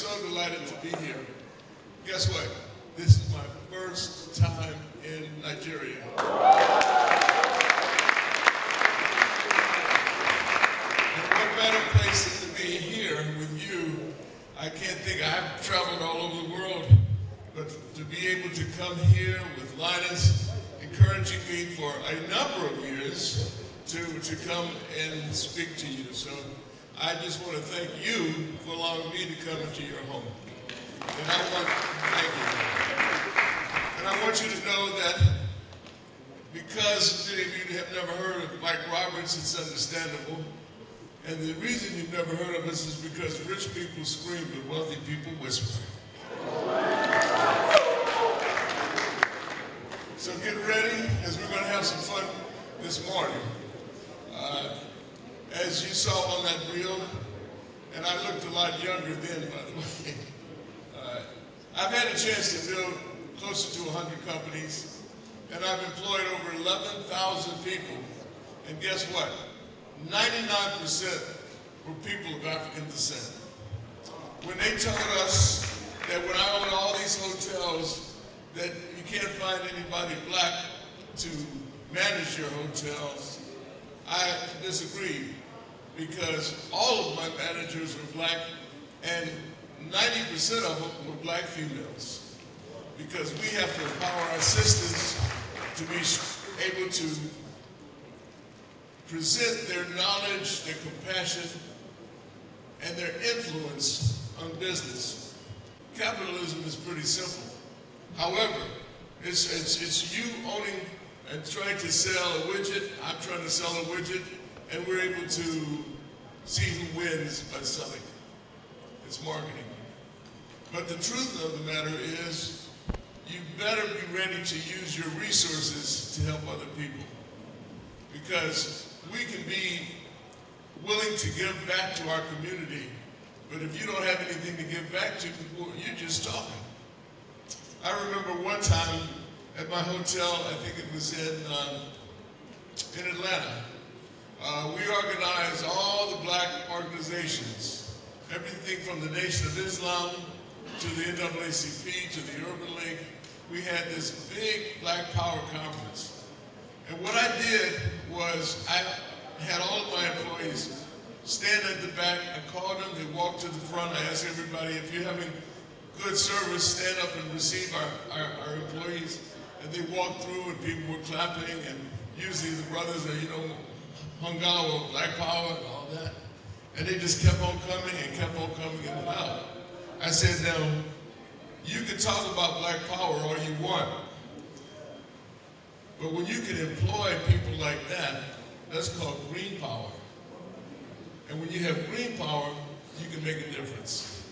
so delighted to be here. Guess what? This is my first time in Nigeria. And what better place than to be here with you? I can't think, I've traveled all over the world, but to be able to come here with Linus encouraging me for a number of years to come and speak to you. So I just want to thank you for allowing me to come into your home. And thank you. And I want you to know that because many of you have never heard of Mike Roberts, it's understandable. And the reason you've never heard of us is because rich people scream, but wealthy people whisper. So get ready, as we're going to have some fun this morning. As you saw on that reel, and I looked a lot younger then, by the way, I've had a chance to build closer to 100 companies, and I've employed over 11,000 people. And guess what? 99% were people of African descent. When they told us that when I own all these hotels, that you can't find anybody black to manage your hotels, I disagreed, because all of my managers were black, and 90% of them were black females. Because we have to empower our sisters to be able to present their knowledge, their compassion, and their influence on business. Capitalism is pretty simple. However, it's you owning and trying to sell a widget, I'm trying to sell a widget, and we're able to see who wins by selling. It's marketing. But the truth of the matter is, you better be ready to use your resources to help other people. Because we can be willing to give back to our community, but if you don't have anything to give back to, you're just talking. I remember one time at my hotel, I think it was in Atlanta, we organized all the black organizations, everything from the Nation of Islam to the NAACP to the Urban League. We had this big Black Power conference. And what I did was I had all of my employees stand at the back. I called them, they walked to the front. I asked everybody, if you're having good service, stand up and receive our employees. And they walked through and people were clapping, and usually the brothers are, hung out with Black Power and all that. And they just kept on coming and kept on coming and went out. I said, now, you can talk about Black Power all you want, but when you can employ people like that, that's called green power. And when you have green power, you can make a difference.